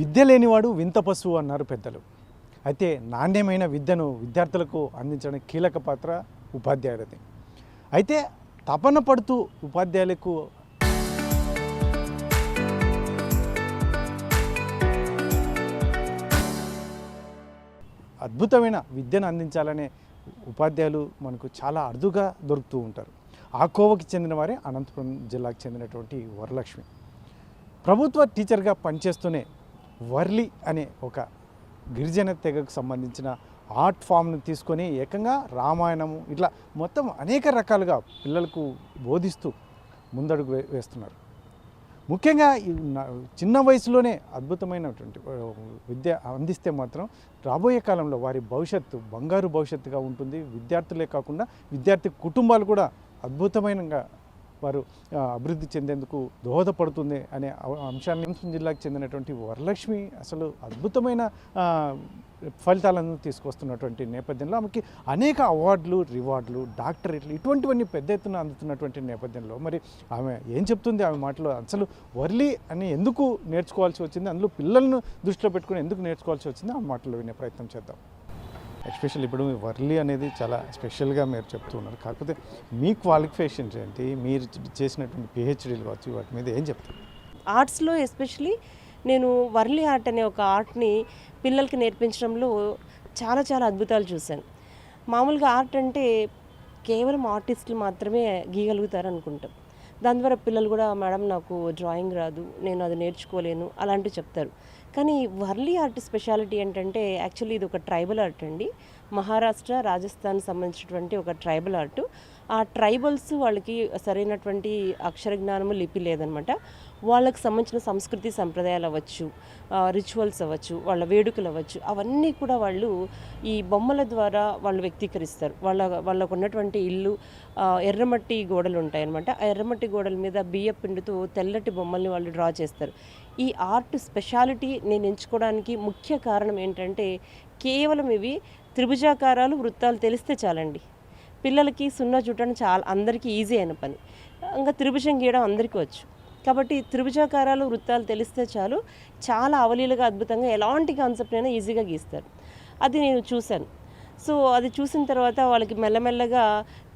విద్య లేనివాడు వింత పశువు అన్నారు పెద్దలు. అయితే నాణ్యమైన విద్యను విద్యార్థులకు అందించడానికి కీలక పాత్ర ఉపాధ్యాయులది. అయితే తపన పడుతూ ఉపాధ్యాయులకు అద్భుతమైన విద్యను అందించాలనే ఉపాధ్యాయులు మనకు చాలా అరుదుగా దొరుకుతూ ఉంటారు. ఆ కోవకి చెందిన వారే అనంతపురం జిల్లాకు చెందినటువంటి వరలక్ష్మి. ప్రభుత్వ టీచర్గా పనిచేస్తూనే వర్లి అనే ఒక గిరిజన తెగకు సంబంధించిన ఆర్ట్ ఫామ్ను తీసుకొని ఏకంగా రామాయణము ఇట్లా మొత్తం అనేక రకాలుగా పిల్లలకు బోధిస్తూ ముందడుగు వేస్తున్నారు. ముఖ్యంగా చిన్న వయసులోనే అద్భుతమైనటువంటి విద్య అందిస్తే మాత్రం రాబోయే కాలంలో వారి భవిష్యత్తు బంగారు భవిష్యత్తుగా ఉంటుంది. విద్యార్థులే కాకుండా విద్యార్థి కుటుంబాలు కూడా అద్భుతమైనగా వారు అభివృద్ధి చెందేందుకు దోహదపడుతుంది అనే అంశాన్ని అనంతపురం జిల్లాకు చెందినటువంటి వరలక్ష్మి అసలు అద్భుతమైన ఫలితాలను తీసుకొస్తున్నటువంటి నేపథ్యంలో ఆమెకి అనేక అవార్డులు, రివార్డులు, డాక్టరేట్లు ఇటువంటివన్నీ పెద్ద ఎత్తున అందుతున్నటువంటి నేపథ్యంలో మరి ఆమె ఏం చెప్తుంది? ఆమె మాటలో అసలు వర్లి అని ఎందుకు నేర్చుకోవాల్సి వచ్చింది, అందులో పిల్లలను దృష్టిలో పెట్టుకుని ఎందుకు నేర్చుకోవాల్సి వచ్చింది, ఆ మాటలు వినే ప్రయత్నం చేద్దాం. ఎస్పెషల్ ఇప్పుడు వర్లి అనేది చాలా స్పెషల్గా మీరు చెప్తూ ఉన్నారు. కాకపోతే మీ క్వాలిఫికేషన్స్ ఏంటి, మీరు చేసినటువంటి పిహెచ్డీలు కావచ్చు, వాటి మీద ఏం చెప్తారు? ఆర్ట్స్లో ఎస్పెషలీ నేను వర్లి ఆర్ట్ అనే ఒక ఆర్ట్ని పిల్లలకి నేర్పించడంలో చాలా చాలా అద్భుతాలు చూశాను. మామూలుగా ఆర్ట్ అంటే కేవలం ఆర్టిస్టులు మాత్రమే గీయగలుగుతారు అనుకుంటాం. దాని ద్వారా పిల్లలు కూడా మేడం నాకు డ్రాయింగ్ రాదు, నేను అది నేర్చుకోలేను అలాంటివి చెప్తారు. కానీ వర్లి ఆర్ట్ స్పెషాలిటీ ఏంటంటే యాక్చువల్లీ ఇది ఒక ట్రైబల్ ఆర్ట్ అండి. మహారాష్ట్ర, రాజస్థాన్ సంబంధించినటువంటి ఒక ట్రైబల్ ఆర్ట్. ఆ ట్రైబల్స్ వాళ్ళకి సరైనటువంటి అక్షర జ్ఞానము, లిపి లేదనమాట. వాళ్ళకి సంబంధించిన సంస్కృతి సంప్రదాయాలు అవ్వచ్చు, రిచువల్స్ అవ్వచ్చు, వాళ్ళ వేడుకలు అవ్వచ్చు, అవన్నీ కూడా వాళ్ళు ఈ బొమ్మల ద్వారా వాళ్ళు వ్యక్తీకరిస్తారు. వాళ్ళకు ఉన్నటువంటి ఇల్లు ఎర్రమట్టి గోడలు ఉంటాయన్నమాట. ఆ ఎర్రమట్టి గోడల మీద బియ్య పిండితో తెల్లటి బొమ్మల్ని వాళ్ళు డ్రా చేస్తారు. ఈ ఆర్ట్ స్పెషాలిటీ నేను ఎంచుకోవడానికి ముఖ్య కారణం ఏంటంటే కేవలం ఇవి త్రిభుజాకారాలు, వృత్తాలు తెలిస్తే చాలండి. పిల్లలకి సున్నా చుట్టడం చాలా అందరికీ ఈజీ అయిన పని. ఇంకా త్రిభుజం గీయడం అందరికీ వచ్చు. కాబట్టి త్రిభుజాకారాలు, వృత్తాలు తెలిస్తే చాలు, చాలా అవలీలుగా అద్భుతంగా ఎలాంటి కాన్సెప్ట్ అయినా ఈజీగా గీస్తారు. అది నేను చూశాను. సో అది చూసిన తర్వాత వాళ్ళకి మెల్లమెల్లగా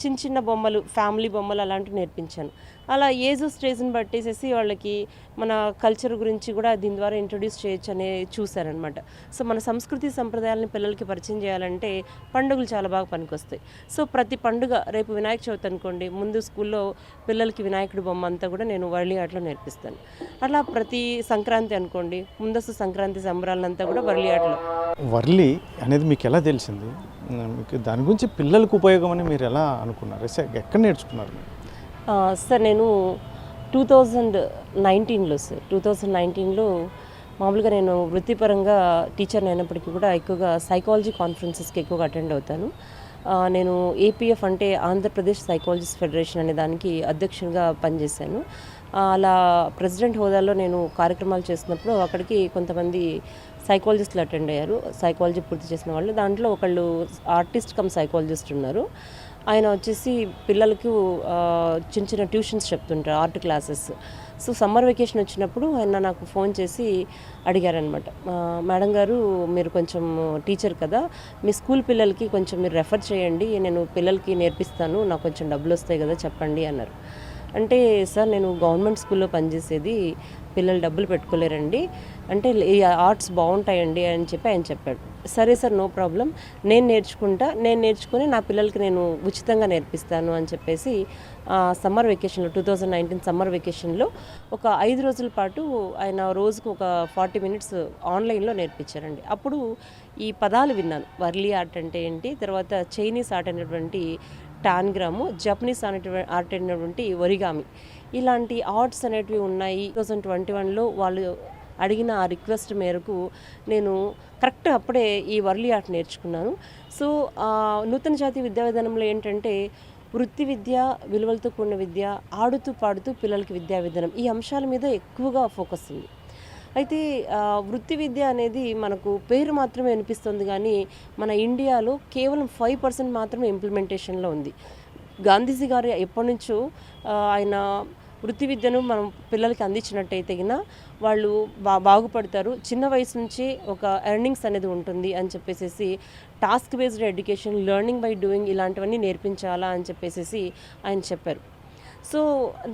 చిన్న చిన్న బొమ్మలు, ఫ్యామిలీ బొమ్మలు అలాంటివి నేర్పించాను. అలా ఏజ్ స్టేజ్ని బట్టేసేసి వాళ్ళకి మన కల్చర్ గురించి కూడా దీని ద్వారా ఇంట్రొడ్యూస్ చేయొచ్చు అనే చూశారనమాట. సో మన సంస్కృతి సంప్రదాయాలని పిల్లలకి పరిచయం చేయాలంటే పండుగలు చాలా బాగా పనికొస్తాయి. సో ప్రతి పండుగ, రేపు వినాయక చవితి అనుకోండి, ముందు స్కూల్లో పిల్లలకి వినాయకుడి బొమ్మ అంతా కూడా నేను వర్లి ఆర్ట్లో నేర్పిస్తాను. అట్లా ప్రతి సంక్రాంతి అనుకోండి, ముందస్తు సంక్రాంతి సంబరాలంతా కూడా వర్లి ఆర్ట్లో. వర్లి అనేది మీకు ఎలా తెలిసింది? మీకు దాని గురించి పిల్లలకు ఉపయోగం అని మీరు ఎలా అనుకున్నారు? ఎక్కడ నేర్చుకున్నారు? సార్ నేను 2019లో మామూలుగా నేను వృత్తిపరంగా టీచర్ని అయినప్పటికీ కూడా ఎక్కువగా సైకాలజీ కాన్ఫరెన్సెస్కి ఎక్కువగా అటెండ్ అవుతాను. నేను ఏపీఎఫ్ అంటే ఆంధ్రప్రదేశ్ సైకాలజిస్ట్ ఫెడరేషన్ అనే దానికి అధ్యక్షునిగా పనిచేశాను. అలా ప్రెసిడెంట్ హోదాలో నేను కార్యక్రమాలు చేసినప్పుడు అక్కడికి కొంతమంది సైకాలజిస్టులు అటెండ్ అయ్యారు. సైకాలజీ పూర్తి చేసిన వాళ్ళు. దాంట్లో ఒకళ్ళు ఆర్టిస్ట్ కమ్ సైకాలజిస్ట్ ఉన్నారు. ఆయన వచ్చేసి పిల్లలకు చిన్న చిన్న ట్యూషన్స్ చెప్తుంటారు, art classes. So summer vacation వచ్చినప్పుడు ఆయన నాకు ఫోన్ చేసి అడిగారనమాట, మేడం గారు మీరు కొంచెం టీచర్ కదా, మీ స్కూల్ పిల్లలకి కొంచెం మీరు రెఫర్ చేయండి, నేను పిల్లలకి నేర్పిస్తాను, నాకు కొంచెం డబ్బులు వస్తాయి కదా చెప్పండి అన్నారు. అంటే సార్ నేను గవర్నమెంట్ స్కూల్లో పనిచేసేది, పిల్లలు డబ్బులు పెట్టుకోలేరండి అంటే ఈ ఆర్ట్స్ బాగుంటాయండి అని చెప్పి ఆయన చెప్పాడు. సరే సార్ నో ప్రాబ్లం, నేను నేర్చుకుని నా పిల్లలకి నేను ఉచితంగా నేర్పిస్తాను అని చెప్పేసి సమ్మర్ వెకేషన్లో 2019 సమ్మర్ వెకేషన్లో ఒక 5 రోజుల పాటు ఆయన రోజుకు ఒక 40 మినిట్స్ ఆన్లైన్లో నేర్పించారండి. అప్పుడు ఈ పదాలు విన్నాను, వర్లీ ఆర్ట్ అంటే ఏంటి, తర్వాత చైనీస్ ఆర్ట్ అనేటువంటి టాన్గ్రాము, జపనీస్ ఆర్ట్ అనేటువంటి ఒరిగామి, ఇలాంటి ఆర్ట్స్ అనేటివి ఉన్నాయి. 2021లో వాళ్ళు అడిగిన ఆ రిక్వెస్ట్ మేరకు నేను కరెక్ట్ అప్పుడే ఈ వర్లీ ఆర్ట్ నేర్చుకున్నాను. సో నూతన జాతీయ విద్యా విధానంలో ఏంటంటే వృత్తి విద్య, విలువలతో కూడిన విద్య, ఆడుతూ పాడుతూ పిల్లలకి విద్యా విధానం, ఈ అంశాల మీద ఎక్కువగా ఫోకస్ ఉంది. అయితే వృత్తి విద్య అనేది మనకు పేరు మాత్రమే అనిపిస్తుంది, కానీ మన ఇండియాలో కేవలం 5% మాత్రమే ఇంప్లిమెంటేషన్లో ఉంది. గాంధీజీ గారు ఎప్పటి నుంచో ఆయన వృత్తి విద్యను మనం పిల్లలకి అందించినట్టయితే గిన వాళ్ళు బాగుపడతారు. చిన్న వయసు నుంచి ఒక ఎర్నింగ్స్ అనేది ఉంటుంది అని చెప్పేసి task based education, learning by doing ఇలాంటివన్నీ నేర్పించాలా అని చెప్పేసి ఆయన చెప్పారు. సో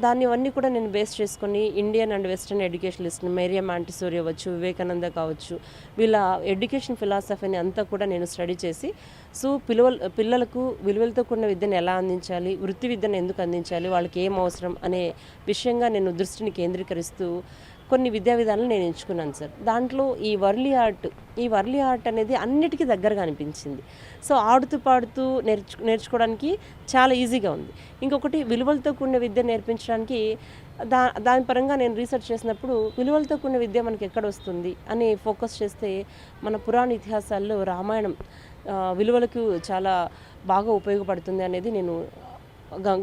దానివన్నీ కూడా నేను బేస్ చేసుకొని Indian and western educationalist Maria Montessori అవ్వచ్చు, వివేకానంద కావచ్చు, వీళ్ళ ఎడ్యుకేషన్ ఫిలాసఫీని అంతా కూడా నేను స్టడీ చేసి సో పిల్లలకు విలువలతో కూడిన విద్యను ఎలా అందించాలి, వృత్తి విద్యను ఎందుకు అందించాలి, వాళ్ళకి ఏం అవసరం అనే విషయంగా నేను దృష్టిని కేంద్రీకరిస్తూ కొన్ని విద్యా విధానాలు నేను ఎంచుకున్నాను సార్. దాంట్లో ఈ వర్లీ ఆర్ట్ అనేది అన్నిటికీ దగ్గరగా అనిపించింది. సో ఆడుతూ పాడుతూ నేర్చుకోవడానికి చాలా ఈజీగా ఉంది. ఇంకొకటి విలువలతో కూడిన విద్య నేర్పించడానికి దాని పరంగా నేను రీసెర్చ్ చేసినప్పుడు విలువలతో కూడిన విద్య మనకి ఎక్కడ వస్తుంది అని ఫోకస్ చేస్తే మన పురాణ ఇతిహాసాల్లో రామాయణం విలువలకు చాలా బాగా ఉపయోగపడుతుంది అనేది నేను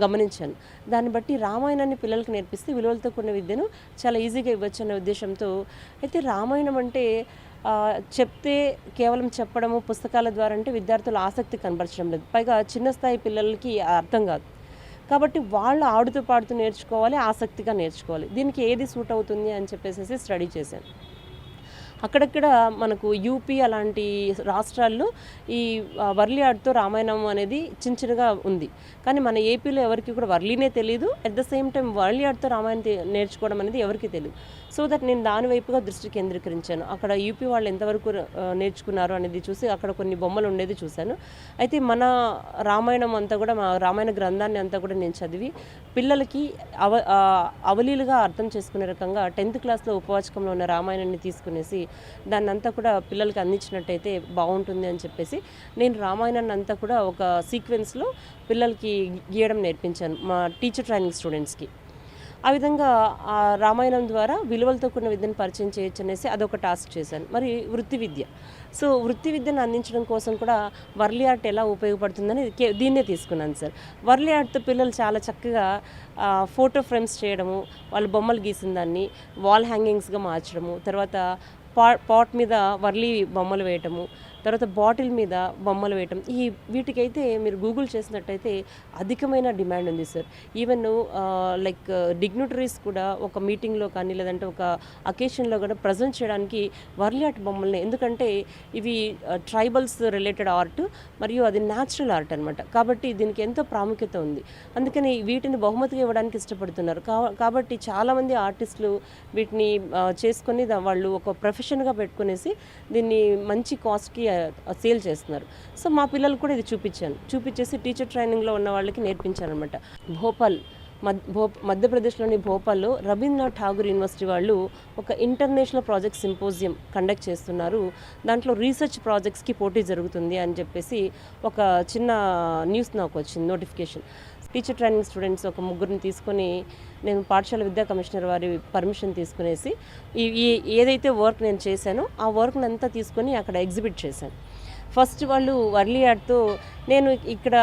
గమనించాను. దాన్ని బట్టి రామాయణాన్ని పిల్లలకు నేర్పిస్తే విలువలతో కూడిన విద్యను చాలా ఈజీగా ఇవ్వచ్చు అనే ఉద్దేశంతో అయితే రామాయణం అంటే చెప్తే కేవలం చెప్పడము పుస్తకాల ద్వారా అంటే విద్యార్థుల ఆసక్తి కనబరచడం లేదు. పైగా చిన్న స్థాయి పిల్లలకి అర్థం కాదు. కాబట్టి వాళ్ళు ఆడుతూ పాడుతూ నేర్చుకోవాలి, ఆసక్తిగా నేర్చుకోవాలి. దీనికి ఏది సూట్ అవుతుంది అని చెప్పేసి స్టడీ చేశాను. అక్కడక్కడ మనకు యూపీ అలాంటి రాష్ట్రాల్లో ఈ వర్లీ ఆర్ట్తో రామాయణం అనేది చిన్నగా ఉంది. కానీ మన ఏపీలో ఎవరికి కూడా వర్లీనే తెలియదు. At the same time Warli ఆర్ట్తో రామాయణం నేర్చుకోవడం అనేది ఎవరికి తెలియదు. సో దట్ నేను దాని వైపుగా దృష్టి కేంద్రీకరించాను. అక్కడ యూపీ వాళ్ళు ఎంతవరకు నేర్చుకున్నారు అనేది చూసి అక్కడ కొన్ని బొమ్మలు ఉండేది చూశాను. అయితే మన రామాయణం అంతా కూడా మా రామాయణ గ్రంథాన్ని అంతా కూడా నేను చదివి పిల్లలకి అవలీలుగా అర్థం చేసుకునే రకంగా 10th క్లాస్లో ఉపవాచకంలో ఉన్న రామాయణాన్ని తీసుకునేసి దాన్ని అంతా కూడా పిల్లలకి అందించినట్టయితే బాగుంటుంది అని చెప్పేసి నేను రామాయణాన్ని అంతా కూడా ఒక సీక్వెన్స్లో పిల్లలకి గీయడం నేర్పించాను మా టీచర్ ట్రైనింగ్ స్టూడెంట్స్కి. ఆ విధంగా ఆ రామాయణం ద్వారా విలువలతో కూడిన విద్యను పరిచయం చేయొచ్చు అనేసి అదొక టాస్క్ చేశాను. మరి వృత్తి విద్య, సో వృత్తి విద్యను అందించడం కోసం కూడా వర్లీ ఆర్ట్ ఎలా ఉపయోగపడుతుందని దీన్నే తీసుకున్నాను సార్. వర్లీ ఆర్ట్తో పిల్లలు చాలా చక్కగా ఫోటో ఫ్రేమ్స్ చేయడము, వాళ్ళు బొమ్మలు గీసిన దాన్ని వాల్ హ్యాంగింగ్స్గా మార్చడము, తర్వాత పాట్ మీద వర్లీ బొమ్మలు వేయటము, తర్వాత బాటిల్ మీద బొమ్మలు వేయటం, వీటికైతే మీరు గూగుల్ చేసినట్టయితే అధికమైన డిమాండ్ ఉంది సార్. ఈవెన్ లైక్ డిగ్నిటరీస్ కూడా ఒక మీటింగ్లో కానీ లేదంటే ఒక అకేషన్లో కూడా ప్రజెంట్ చేయడానికి వర్లీ ఆర్ట్ బొమ్మల్ని, ఎందుకంటే ఇవి ట్రైబల్స్ రిలేటెడ్ ఆర్ట్ మరియు అది న్యాచురల్ ఆర్ట్ అనమాట. కాబట్టి దీనికి ఎంతో ప్రాముఖ్యత ఉంది. అందుకని వీటిని బహుమతిగా ఇవ్వడానికి ఇష్టపడుతున్నారు. కాబట్టి చాలామంది ఆర్టిస్టులు వీటిని చేసుకొని వాళ్ళు ఒక ప్రొఫెషన్గా పెట్టుకునేసి దీన్ని మంచి కాస్ట్కి సేల్ చేస్తున్నారు. సో మా పిల్లలు కూడా ఇది చూపించేసి టీచర్ ట్రైనింగ్లో ఉన్న వాళ్ళకి నేర్పించాను అనమాట. మధ్యప్రదేశ్లోని భోపాల్లో రవీంద్రనాథ్ ఠాగూర్ యూనివర్సిటీ వాళ్ళు ఒక ఇంటర్నేషనల్ ప్రాజెక్ట్ సింపోజియం కండక్ట్ చేస్తున్నారు. దాంట్లో రీసెర్చ్ ప్రాజెక్ట్స్కి పోటీ జరుగుతుంది అని చెప్పేసి ఒక చిన్న న్యూస్ నాకు వచ్చింది, నోటిఫికేషన్. టీచర్ ట్రైనింగ్ స్టూడెంట్స్ ఒక ముగ్గురిని తీసుకొని నేను పాఠశాల విద్యా కమిషనర్ వారి పర్మిషన్ తీసుకునేసి ఏదైతే వర్క్ నేను చేశానో ఆ వర్క్ని అంతా తీసుకొని అక్కడ ఎగ్జిబిట్ చేశాను. ఫస్ట్ వాళ్ళు వర్లీ ఆర్ట్తో నేను ఇక్కడ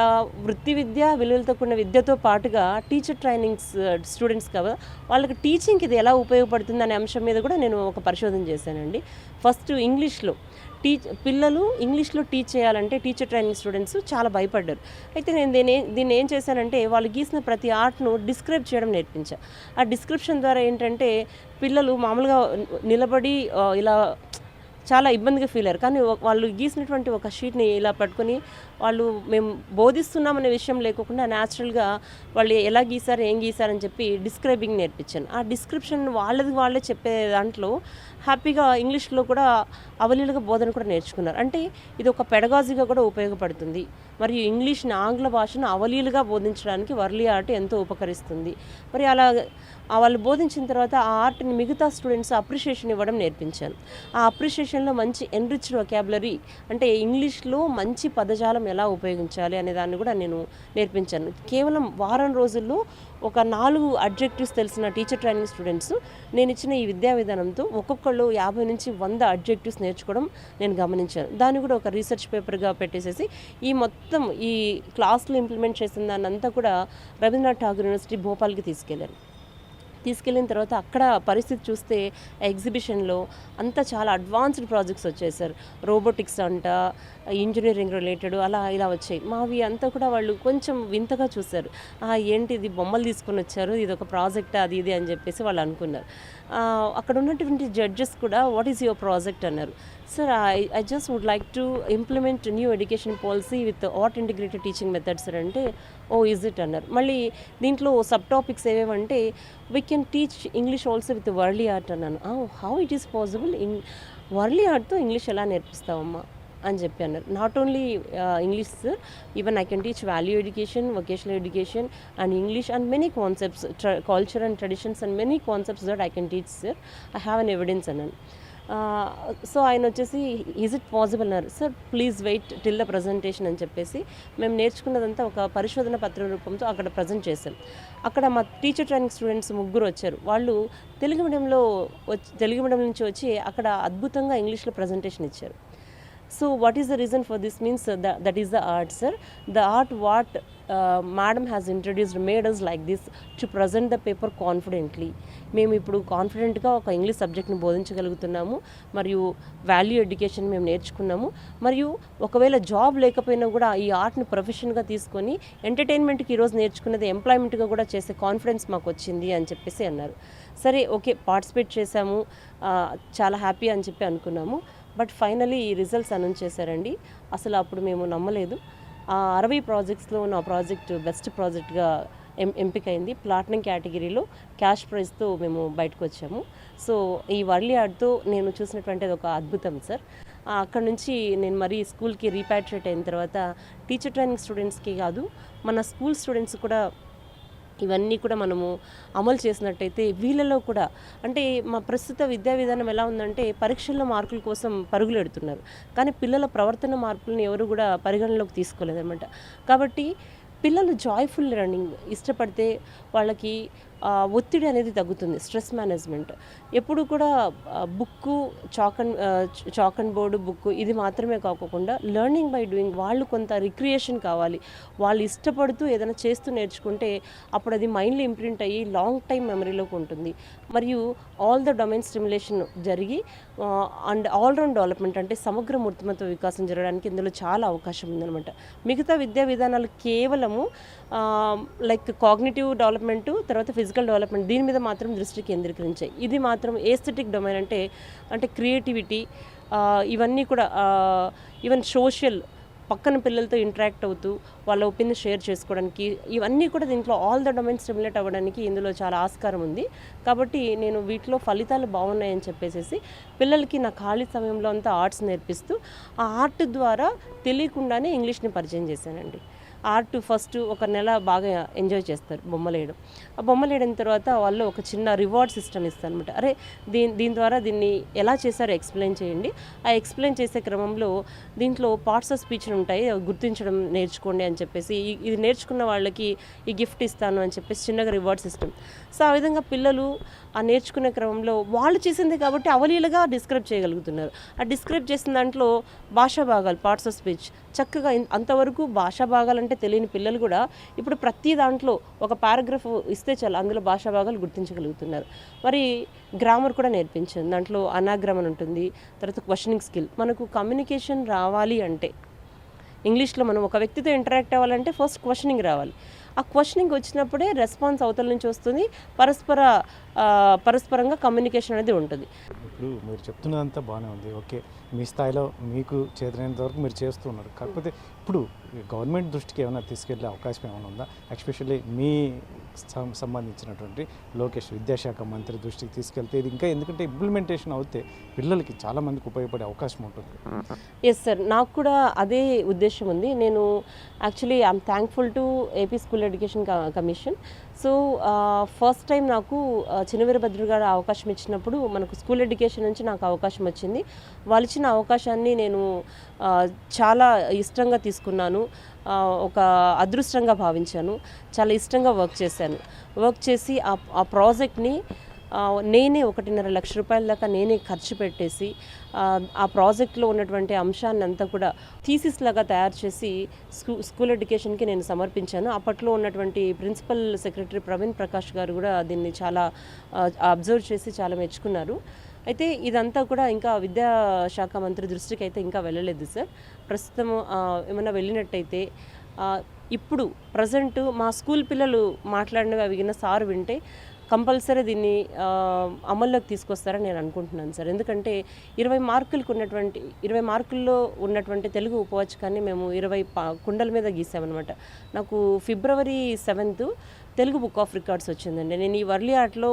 వృత్తి విద్య విలువలతో కూడిన విద్యతో పాటుగా టీచర్ ట్రైనింగ్స్ స్టూడెంట్స్ కదా వాళ్ళకి టీచింగ్కి ఇది ఎలా ఉపయోగపడుతుంది అనే అంశం మీద కూడా నేను ఒక పరిశోధన చేశానండి. ఫస్ట్ ఇంగ్లీష్లో పిల్లలు ఇంగ్లీష్లో టీచ్ చేయాలంటే టీచర్ ట్రైనింగ్ స్టూడెంట్స్ చాలా భయపడ్డారు. అయితే నేను దీన్ని ఏం చేశానంటే వాళ్ళు గీసిన ప్రతి ఆర్ట్ను డిస్క్రైబ్ చేయడం నేర్పించాను. ఆ డిస్క్రిప్షన్ ద్వారా ఏంటంటే పిల్లలు మామూలుగా నిలబడి ఇలా చాలా ఇబ్బందిగా ఫీల్ అయ్యారు. కానీ వాళ్ళు గీసినటువంటి ఒక షీట్ని ఇలా పట్టుకొని వాళ్ళు మేము బోధిస్తున్నామనే విషయం లేకుండా న్యాచురల్గా వాళ్ళు ఎలా గీసారు ఏం గీసారని చెప్పి డిస్క్రైబింగ్ నేర్పించాను. ఆ డిస్క్రిప్షన్ వాళ్ళే చెప్పే దాంట్లో హ్యాపీగా ఇంగ్లీష్లో కూడా అవలీలుగా బోధన కూడా నేర్చుకున్నారు. అంటే ఇది ఒక పెడగాజీగా కూడా ఉపయోగపడుతుంది. మరియు ఇంగ్లీష్ని ఆంగ్ల భాషను అవలీలుగా బోధించడానికి వర్లీ ఆర్ట్ ఎంతో ఉపకరిస్తుంది. మరి అలా వాళ్ళు బోధించిన తర్వాత ఆ ఆర్ట్ని మిగతా స్టూడెంట్స్ అప్రిషియేషన్ ఇవ్వడం నేర్పించాను. ఆ అప్రిషియేషన్లో మంచి ఎన్రిచ్డ్ వొకాబులరీ అంటే ఇంగ్లీష్లో మంచి పదజాలం ఎలా ఉపయోగించాలి అనే దాన్ని కూడా నేను నేర్పించాను. కేవలం వారం రోజుల్లో ఒక 4 అడ్జెక్టివ్స్ తెలిసిన టీచర్ ట్రైనింగ్ స్టూడెంట్స్ నేను ఇచ్చిన ఈ విద్యా విధానంతో ఒక్కొక్కళ్ళు 50 నుంచి 100 అడ్జెక్టివ్స్ నేర్చుకోవడం నేను గమనించాను. దాన్ని కూడా ఒక రీసెర్చ్ పేపర్గా పెట్టేసేసి ఈ క్లాస్లో ఇంప్లిమెంట్ చేసిన దాన్ని అంతా కూడా రవీంద్రనాథ్ ఠాగూర్ యూనివర్సిటీ భోపాల్కి తీసుకెళ్లాను. తీసుకెళ్ళిన తర్వాత అక్కడ పరిస్థితి చూస్తే ఎగ్జిబిషన్లో అంతా చాలా అడ్వాన్స్డ్ ప్రాజెక్ట్స్ వచ్చాయి సార్. రోబోటిక్స్ అంట, ఇంజనీరింగ్ రిలేటెడ్ అలా ఇలా వచ్చాయి. మావి అంతా కూడా వాళ్ళు కొంచెం వింతగా చూశారు. ఏంటి ఇది బొమ్మలు తీసుకొని వచ్చారు, ఇది ఒక ప్రాజెక్ట్ అది ఇది అని చెప్పేసి వాళ్ళు అనుకున్నారు. అక్కడ ఉన్నటువంటి జడ్జెస్ కూడా వాట్ ఈస్ యువర్ ప్రాజెక్ట్ అన్నారు. Sir I just would like to implement new education policy with art integrated teaching methods అంటే ఓ ఈజ్ ఇట్ అన్నారు. మళ్ళీ దీంట్లో సబ్ టాపిక్స్ ఏవేవంటే we can teach English also with Warli art అన్నాను. How it is possible, Warli ఆర్ట్తో English ఎలా నేర్పిస్తావమ్మా అని చెప్పి అన్నారు. Not only English sir, even I can teach value education, vocational education and English and many concepts, culture and traditions and many concepts that I can teach sir. I have an evidence అన్నాను. So ఆయన వచ్చేసి is it possible అన్నారు. Sir please wait till the presentation అని చెప్పేసి మేము నేర్చుకున్నదంతా ఒక పరిశోధన పత్రం రూపంతో అక్కడ ప్రజెంట్ చేశాం. అక్కడ మా టీచర్ ట్రైనింగ్ స్టూడెంట్స్ 3 వచ్చారు. వాళ్ళు తెలుగు మీడియం నుంచి వచ్చి అక్కడ అద్భుతంగా ఇంగ్లీష్లో ప్రజెంటేషన్ ఇచ్చారు. So what is the reason for this means that is the art, sir. The art what madam has introduced made us like this to present the paper confidently. మేము ఇప్పుడు కాన్ఫిడెంట్గా ఒక ఇంగ్లీష్ సబ్జెక్ట్ని బోధించగలుగుతున్నాము, మరియు వాల్యూ ఎడ్యుకేషన్ మేము నేర్చుకున్నాము, మరియు ఒకవేళ జాబ్ లేకపోయినా కూడా ఈ ఆర్ట్ని ప్రొఫెషన్గా తీసుకొని ఎంటర్టైన్మెంట్కి ఈరోజు నేర్చుకున్నది ఎంప్లాయ్మెంట్గా కూడా చేసే కాన్ఫిడెన్స్ మాకు వచ్చింది అని చెప్పేసి అన్నారు. సరే ఓకే పార్టిసిపేట్ చేశాము, చాలా హ్యాపీ అని చెప్పి అనుకున్నాము. బట్ ఫైనలీ ఈ రిజల్ట్స్ అనౌన్స్ చేశారండి. అసలు అప్పుడు మేము నమ్మలేదు. 60 ప్రాజెక్ట్స్లో నా ప్రాజెక్ట్ బెస్ట్ ప్రాజెక్ట్గా ఎంపికైంది. ప్లాటినం కేటగిరీలో క్యాష్ ప్రైజ్తో మేము బయటకు వచ్చాము. సో ఈ వర్లీ ఆర్ట్తో నేను చూసినటువంటిది ఒక అద్భుతం సార్. అక్కడ నుంచి నేను మరీ స్కూల్కి రీపాట్రియేట్ అయిన తర్వాత టీచర్ ట్రైనింగ్ స్టూడెంట్స్కి కాదు, మన స్కూల్ స్టూడెంట్స్ కూడా ఇవన్నీ కూడా మనము అమలు చేసినట్టయితే వీళ్ళలో కూడా, అంటే మా ప్రస్తుత విద్యా విధానం ఎలా ఉందంటే పరీక్షల్లో మార్కుల కోసం పరుగులు ఎడుతున్నారు, కానీ పిల్లల ప్రవర్తన మార్పులను ఎవరు కూడా పరిగణలోకి తీసుకోలేదన్నమాట. కాబట్టి పిల్లలు జాయ్ఫుల్ లెర్నింగ్ ఇష్టపడితే వాళ్ళకి ఒత్తిడి అనేది తగ్గుతుంది, స్ట్రెస్ మేనేజ్మెంట్. ఎప్పుడు కూడా book chalk and board book ఇది మాత్రమే కాకుండా లెర్నింగ్ బై డూయింగ్, వాళ్ళు కొంత రిక్రియేషన్ కావాలి. వాళ్ళు ఇష్టపడుతూ ఏదైనా చేస్తూ నేర్చుకుంటే అప్పుడు అది మైండ్లో ఇంప్రింట్ అయ్యి లాంగ్ టైం మెమరీలోకి ఉంటుంది. మరియు ఆల్ ద డొమైన్ స్టిమ్యులేషన్ జరిగి అండ్ ఆల్రౌండ్ డెవలప్మెంట్ అంటే సమగ్ర మూర్తిమత్వ వికాసం జరగడానికి ఇందులో చాలా అవకాశం ఉందన్నమాట. మిగతా విద్యా విధానాలు కేవలము లైక్ కాగ్నిటివ్ డెవలప్మెంటు, తర్వాత ఫిజికల్ డెవలప్మెంట్ దీని మీద మాత్రం దృష్టి కేంద్రీకరించాయి. ఇది మాత్రం ఏస్థెటిక్ డొమైన్ అంటే క్రియేటివిటీ, ఇవన్నీ కూడా ఈవెన్ సోషల్, పక్కన పిల్లలతో ఇంటరాక్ట్ అవుతూ వాళ్ళ ఒపీనియన్ షేర్ చేసుకోవడానికి, ఇవన్నీ కూడా దీంట్లో ఆల్ ద డొమైన్ స్టిమ్యులేట్ అవ్వడానికి ఇందులో చాలా ఆస్కారం ఉంది. కాబట్టి నేను వీటిలో ఫలితాలు బాగున్నాయని చెప్పేసి పిల్లలకి నా ఖాళీ సమయంలో అంతా ఆర్ట్స్ నేర్పిస్తూ ఆ ఆర్ట్ ద్వారా తెలియకుండానే ఇంగ్లీష్ని పరిచయం చేశానండి. ఆర్ట్ ఫస్ట్ ఒక నెల బాగా ఎంజాయ్ చేస్తారు బొమ్మలు వేయడం. ఆ బొమ్మలు వేయడం తర్వాత వాళ్ళు ఒక చిన్న రివార్డ్ సిస్టమ్ ఇస్తారు అనమాట. అరే దీని ద్వారా దీన్ని ఎలా చేశారో ఎక్స్ప్లెయిన్ చేయండి. ఆ ఎక్స్ప్లెయిన్ చేసే క్రమంలో దీంట్లో పార్ట్స్ ఆఫ్ స్పీచ్లు ఉంటాయి, గుర్తించడం నేర్చుకోండి అని చెప్పేసి, ఇది నేర్చుకున్న వాళ్ళకి ఈ గిఫ్ట్ ఇస్తాను అని చెప్పేసి చిన్నగా రివార్డ్ సిస్టమ్. సో ఆ విధంగా పిల్లలు ఆ నేర్చుకునే క్రమంలో వాళ్ళు చేసింది కాబట్టి అవలీలగా డిస్క్రైబ్ చేయగలుగుతున్నారు. ఆ డిస్క్రైబ్ చేసిన దాంట్లో భాషా భాగాలు, పార్ట్స్ ఆఫ్ స్పీచ్ చక్కగా, అంతవరకు భాషా భాగాలు అంటే తెలియని పిల్లలు కూడా ఇప్పుడు ప్రతి దాంట్లో ఒక పారాగ్రాఫ్ ఇస్తే చాలు అందులో భాషా భాగాలు గుర్తించగలుగుతున్నారు. మరి గ్రామర్ కూడా నేర్పించాను. దాంట్లో అనాగ్రామర్ ఉంటుంది, తర్వాత క్వశ్చనింగ్ స్కిల్. మనకు కమ్యూనికేషన్ రావాలి అంటే ఇంగ్లీష్లో మనం ఒక వ్యక్తితో ఇంటరాక్ట్ అవ్వాలంటే ఫస్ట్ క్వశ్చనింగ్ రావాలి. ఆ క్వశ్చనింగ్ వచ్చినప్పుడే రెస్పాన్స్ అవతల నుంచి వస్తుంది, పరస్పరంగా కమ్యూనికేషన్ అనేది ఉంటుంది. ఇప్పుడు మీరు చెప్తున్నదంతా బాగానే ఉంది, ఓకే, మీ స్థాయిలో మీకు చేతనైనంత వరకు మీరు చేస్తున్నారు. కాకపోతే ఇప్పుడు గవర్నమెంట్ దృష్టికి ఏమైనా తీసుకెళ్లే అవకాశం ఏమైనా ఉందా? ఎస్పెషల్లీ మీ సంబంధించినటువంటి లోకేష్ విద్యాశాఖ మంత్రి దృష్టికి తీసుకెళ్తే ఇది ఇంకా, ఎందుకంటే ఇంప్లిమెంటేషన్ అవుతే పిల్లలకి చాలామందికి ఉపయోగపడే అవకాశం ఉంటుంది. ఎస్ సార్, నాకు కూడా అదే ఉద్దేశం ఉంది. నేను actually I'm thankful to AP school education commission. So first time నాకు చినవీరభద్ర గారు అవకాశం ఇచ్చినప్పుడు మనకు స్కూల్ ఎడ్యుకేషన్ నుంచి నాకు అవకాశం వచ్చింది. వాళ్ళు ఇచ్చిన అవకాశాన్ని నేను చాలా ఇష్టంగా తీసుకున్నాను, ఒక అదృష్టంగా భావించాను. చాలా ఇష్టంగా వర్క్ చేసి ఆ ప్రాజెక్ట్ని నేనే 1.5 లక్ష రూపాయల దాకా నేనే ఖర్చు పెట్టేసి ఆ ప్రాజెక్ట్లో ఉన్నటువంటి అంశాన్ని అంతా కూడా థీసిస్ లాగా తయారు చేసి స్కూల్ ఎడ్యుకేషన్కి నేను సమర్పించాను. అప్పట్లో ఉన్నటువంటి ప్రిన్సిపల్ సెక్రటరీ ప్రవీణ్ ప్రకాష్ గారు కూడా దీన్ని చాలా అబ్జర్వ్ చేసి చాలా మెచ్చుకున్నారు. అయితే ఇదంతా కూడా ఇంకా విద్యాశాఖ మంత్రి దృష్టికి అయితే ఇంకా వెళ్ళలేదు సార్. ప్రస్తుతం ఏమైనా వెళ్ళినట్టయితే ఇప్పుడు ప్రజెంట్ మా స్కూల్ పిల్లలు మాట్లాడినవి అవి విన్న సార్ వింటే కంపల్సరీ దీన్ని అమల్లోకి తీసుకొస్తారని నేను అనుకుంటున్నాను సార్. ఎందుకంటే 20 మార్కుల్లో ఉన్నటువంటి తెలుగు ఉపవాచకాన్ని మేము 20 కుండల మీద గీసామన్నమాట. నాకు ఫిబ్రవరి 7th Telugu book of records వచ్చిందండి. నేను ఈ వర్లీ ఆర్ట్లో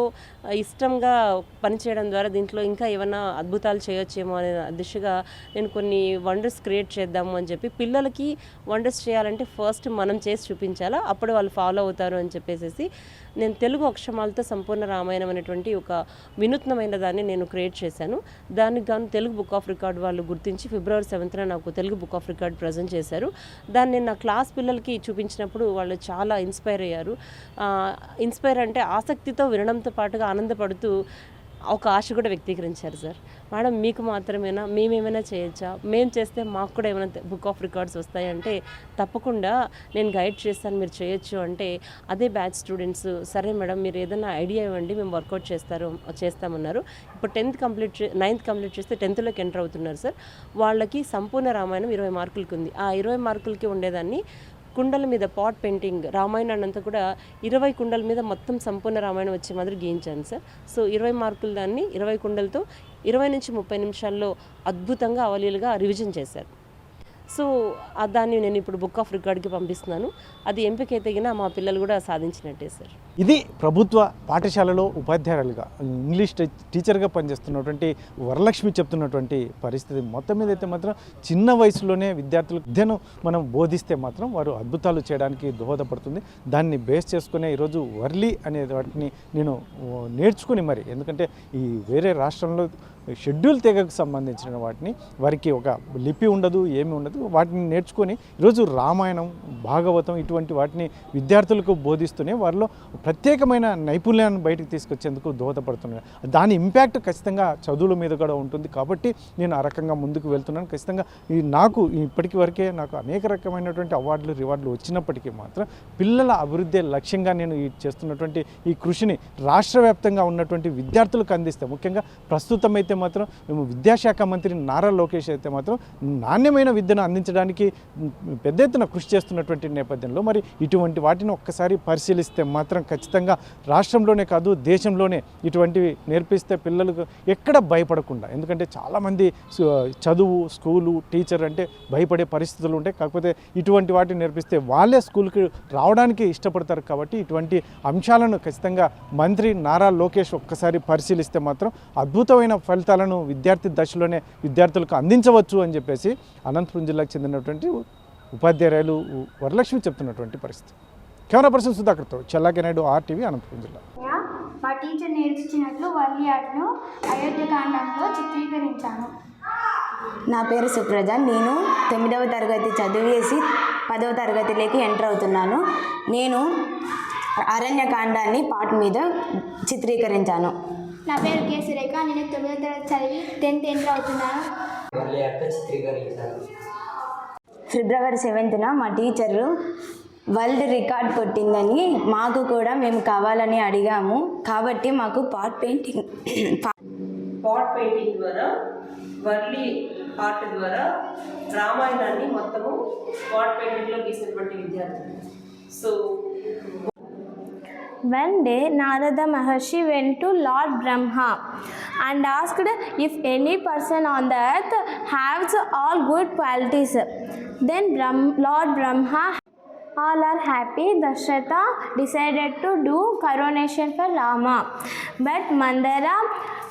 ఇష్టంగా పనిచేయడం ద్వారా దీంట్లో ఇంకా ఏమైనా అద్భుతాలు చేయొచ్చేమో అనే దిశగా నేను కొన్ని వండర్స్ క్రియేట్ చేద్దాము అని చెప్పి, పిల్లలకి వండర్స్ చేయాలంటే ఫస్ట్ మనం చేసి చూపించాలా, అప్పుడు వాళ్ళు ఫాలో అవుతారు అని చెప్పేసి నేను తెలుగు అక్షమాలతో సంపూర్ణ రామాయణం అనేటువంటి ఒక వినూత్నమైన దాన్ని నేను క్రియేట్ చేశాను. దానికి గాను తెలుగు బుక్ ఆఫ్ రికార్డ్ వాళ్ళు గుర్తించి ఫిబ్రవరి 7th నాకు Telugu book of record present చేశారు. దాన్ని నేను నా క్లాస్ పిల్లలకి చూపించినప్పుడు వాళ్ళు చాలా ఇన్స్పైర్ అయ్యారు. ఇన్స్పైర్ అంటే ఆసక్తితో వినడంతో పాటుగా ఆనందపడుతూ ఒక ఆశ కూడా వ్యక్తీకరించారు సార్. మేడం మీకు మాత్రమేనా, మేమేమైనా చేయొచ్చా, మేము చేస్తే మాకు కూడా ఏమైనా బుక్ ఆఫ్ రికార్డ్స్ వస్తాయంటే తప్పకుండా నేను గైడ్ చేస్తాను, మీరు చేయొచ్చు అంటే అదే బ్యాచ్ స్టూడెంట్స్ సరే మేడం మీరు ఏదైనా ఐడియా ఇవ్వండి మేము వర్కౌట్ చేస్తామన్నారు. ఇప్పుడు 9th కంప్లీట్ చేస్తే 10thలోకి ఎంటర్ అవుతున్నారు సార్. వాళ్ళకి సంపూర్ణ రామాయణం 20 మార్కులకి ఉంది. ఆ 20 మార్కులకి ఉండేదాన్ని కుండల మీద పాట్ పెయింటింగ్ రామాయణాన్ని అంతా కూడా 20 కుండల మీద మొత్తం సంపూర్ణ రామాయణం వచ్చే మాదిరి గీయించాను సార్. సో 20 మార్కులు దాన్ని 20 కుండలతో 20 నుంచి 30 నిమిషాల్లో అద్భుతంగా అవలీలుగా రివిజన్ చేశారు. సో దాన్ని నేను ఇప్పుడు బుక్ ఆఫ్ రికార్డ్కి పంపిస్తున్నాను. అది ఎంపిక తగిన మా పిల్లలు కూడా సాధించినట్టే సార్. ఇది ప్రభుత్వ పాఠశాలలో ఉపాధ్యాయులుగా ఇంగ్లీష్ టీచర్గా పనిచేస్తున్నటువంటి వరలక్ష్మి చెప్తున్నటువంటి పరిస్థితి. మొత్తం మీద అయితే మాత్రం చిన్న వయసులోనే విద్యార్థులకు విద్యను మనం బోధిస్తే మాత్రం వారు అద్భుతాలు చేయడానికి దోహదపడుతుంది. దాన్ని బేస్ చేసుకునే ఈరోజు వర్లీ అనే వాటిని నేను నేర్చుకుని మరి, ఎందుకంటే ఈ వేరే రాష్ట్రంలో షెడ్యూల్ తెగకు సంబంధించిన వాటిని వారికి ఒక లిపి ఉండదు, ఏమీ ఉండదు, వాటిని నేర్చుకొని ఈరోజు రామాయణం, భాగవతం ఇటువంటి వాటిని విద్యార్థులకు బోధిస్తూనే వారిలో ప్రత్యేకమైన నైపుణ్యాన్ని బయటకు తీసుకొచ్చేందుకు దోహదపడుతున్నాయి. దాని ఇంపాక్ట్ ఖచ్చితంగా చదువుల మీద కూడా ఉంటుంది. కాబట్టి నేను ఆ రకంగా ముందుకు వెళ్తున్నాను. ఖచ్చితంగా నాకు ఇప్పటికి వరకే నాకు అనేక రకమైనటువంటి అవార్డులు రివార్డులు వచ్చినప్పటికీ మాత్రం పిల్లల అభివృద్ధి లక్ష్యంగా నేను చేస్తున్నటువంటి ఈ కృషిని రాష్ట్ర వ్యాప్తంగా ఉన్నటువంటి విద్యార్థులకు అందిస్తే, ముఖ్యంగా ప్రస్తుతం అయితే మాత్రం మేము విద్యాశాఖ మంత్రి నారా లోకేష్ అయితే మాత్రం నాణ్యమైన విద్యను అందించడానికి పెద్ద ఎత్తున కృషి చేస్తున్నటువంటి నేపథ్యంలో మరి ఇటువంటి వాటిని ఒక్కసారి పరిశీలిస్తే మాత్రం ఖచ్చితంగా రాష్ట్రంలోనే కాదు దేశంలోనే ఇటువంటివి నేర్పిస్తే పిల్లలకు ఎక్కడ భయపడకుండా, ఎందుకంటే చాలామంది చదువు, స్కూలు, టీచర్ అంటే భయపడే పరిస్థితులు ఉంటాయి. కాకపోతే ఇటువంటి వాటిని నేర్పిస్తే వాళ్ళే స్కూల్కి రావడానికి ఇష్టపడతారు. కాబట్టి ఇటువంటి అంశాలను ఖచ్చితంగా మంత్రి నారా లోకేష్ ఒక్కసారి పరిశీలిస్తే మాత్రం అద్భుతమైన ఫలితాలను విద్యార్థి దశలోనే విద్యార్థులకు అందించవచ్చు అని చెప్పేసి అనంతపురం జిల్లాకు చెందినటువంటి ఉపాధ్యాయులు వరలక్ష్మి చెప్తున్నటువంటి పరిస్థితి. కెమెరా పర్సన్ సుధాకర్తో చెల్లాకి నాయుడు, RTV, అనంతపురం జిల్లా. మా టీచర్ నేర్పించినట్లు వర్లీ ఆర్ట్ను అయోధ్యకాండంలో చిత్రీకరించాను. నా పేరు సుప్రజ. నేను 9వ తరగతి చదివేసి 10వ తరగతిలోకి ఎంటర్ అవుతున్నాను. నేను అరణ్యకాండాన్ని పాట మీద చిత్రీకరించాను. నా పేరు కే సురేఖ. నేను 9వ తరగతి చదివి 10th ఎంటర్ అవుతున్నాను. ఫిబ్రవరి 7th మా టీచరు వరల్డ్ రికార్డ్ కొట్టిందని మాకు కూడా మేము కావాలని అడిగాము. కాబట్టి మాకు పాట్ పెయింటింగ్ ద్వారా వర్లీ ఆర్ట్ ద్వారా రామాయణాన్ని మొత్తము పాట్ పెయింటింగ్లో గీసినటువంటి విద్యార్థులు. So One day, Narada Maharshi went to Lord Brahma and asked if any person on the earth has all good qualities. Then Lord Brahma, all are happy. Dasharatha decided to do coronation for Rama. But Mandara